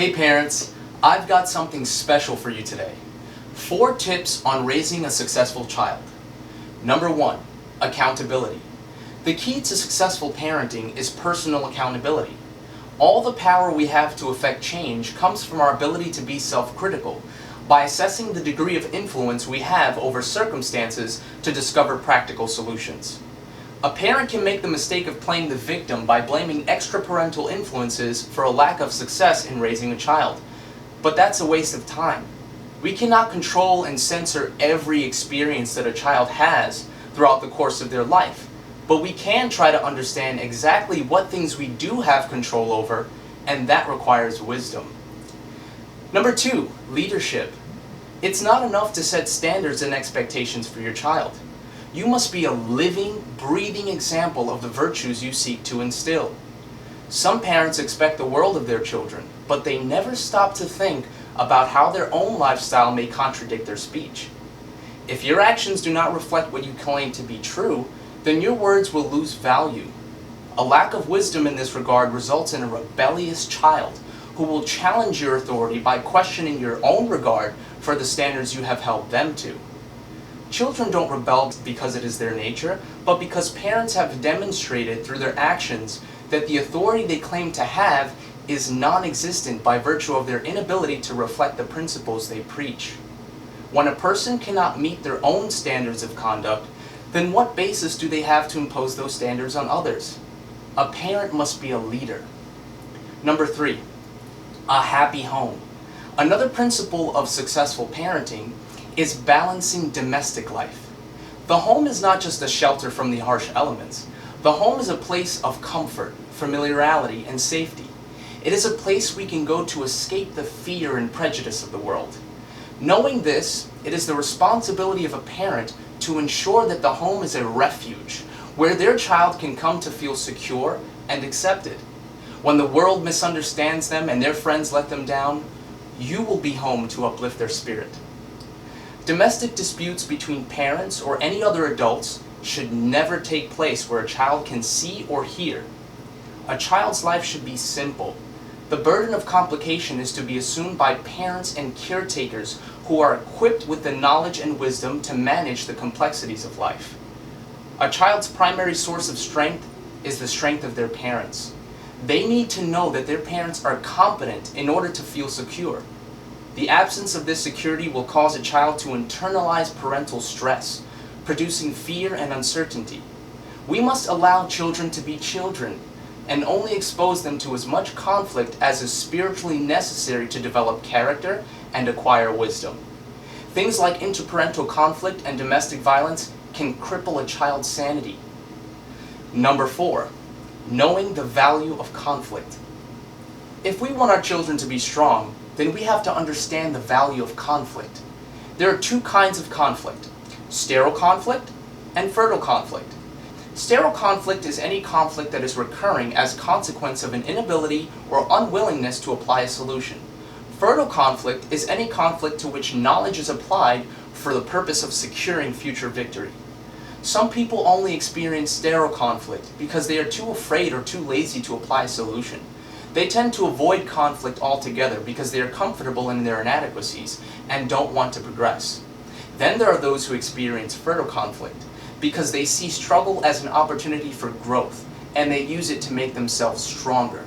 Hey parents, I've got something special for you today. 4 tips on raising a successful child. Number 1, accountability. The key to successful parenting is personal accountability. All the power we have to affect change comes from our ability to be self-critical, by assessing the degree of influence we have over circumstances to discover practical solutions. A parent can make the mistake of playing the victim by blaming extraparental influences for a lack of success in raising a child. But that's a waste of time. We cannot control and censor every experience that a child has throughout the course of their life, but we can try to understand exactly what things we do have control over, and that requires wisdom. Number 2, leadership. It's not enough to set standards and expectations for your child. You must be a living, breathing example of the virtues you seek to instill. Some parents expect the world of their children, but they never stop to think about how their own lifestyle may contradict their speech. If your actions do not reflect what you claim to be true, then your words will lose value. A lack of wisdom in this regard results in a rebellious child who will challenge your authority by questioning your own regard for the standards you have held them to. Children don't rebel because it is their nature, but because parents have demonstrated through their actions that the authority they claim to have is non-existent by virtue of their inability to reflect the principles they preach. When a person cannot meet their own standards of conduct, then what basis do they have to impose those standards on others? A parent must be a leader. Number 3, a happy home. Another principle of successful parenting is balancing domestic life. The home is not just a shelter from the harsh elements. The home is a place of comfort, familiarity, and safety. It is a place we can go to escape the fear and prejudice of the world. Knowing this, it is the responsibility of a parent to ensure that the home is a refuge where their child can come to feel secure and accepted. When the world misunderstands them and their friends let them down, you will be home to uplift their spirit. Domestic disputes between parents or any other adults should never take place where a child can see or hear. A child's life should be simple. The burden of complication is to be assumed by parents and caretakers who are equipped with the knowledge and wisdom to manage the complexities of life. A child's primary source of strength is the strength of their parents. They need to know that their parents are competent in order to feel secure. The absence of this security will cause a child to internalize parental stress, producing fear and uncertainty. We must allow children to be children and only expose them to as much conflict as is spiritually necessary to develop character and acquire wisdom. Things like interparental conflict and domestic violence can cripple a child's sanity. Number 4, knowing the value of conflict. If we want our children to be strong, then we have to understand the value of conflict. There are 2 kinds of conflict: sterile conflict and fertile conflict. Sterile conflict is any conflict that is recurring as consequence of an inability or unwillingness to apply a solution. Fertile conflict is any conflict to which knowledge is applied for the purpose of securing future victory. Some people only experience sterile conflict because they are too afraid or too lazy to apply a solution. They tend to avoid conflict altogether because they are comfortable in their inadequacies and don't want to progress. Then there are those who experience fertile conflict because they see struggle as an opportunity for growth and they use it to make themselves stronger.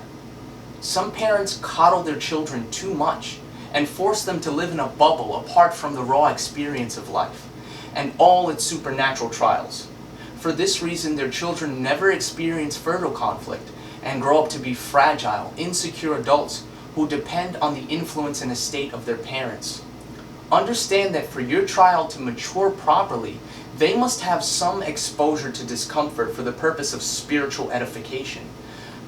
Some parents coddle their children too much and force them to live in a bubble apart from the raw experience of life and all its supernatural trials. For this reason, their children never experience fertile conflict and grow up to be fragile, insecure adults who depend on the influence and estate of their parents. Understand that for your child to mature properly, they must have some exposure to discomfort for the purpose of spiritual edification.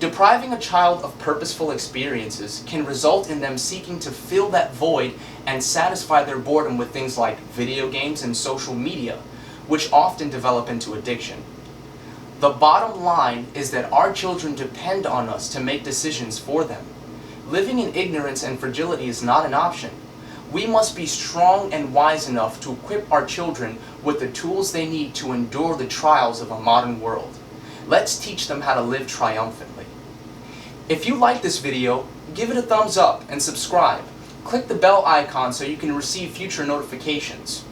Depriving a child of purposeful experiences can result in them seeking to fill that void and satisfy their boredom with things like video games and social media, which often develop into addiction. The bottom line is that our children depend on us to make decisions for them. Living in ignorance and fragility is not an option. We must be strong and wise enough to equip our children with the tools they need to endure the trials of a modern world. Let's teach them how to live triumphantly. If you like this video, give it a thumbs up and subscribe. Click the bell icon so you can receive future notifications.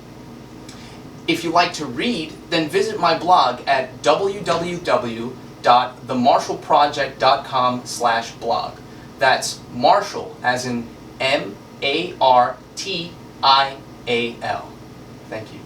If you like to read, then visit my blog at www.themarshallproject.com/blog. That's Marshall as in MARTIAL. Thank you.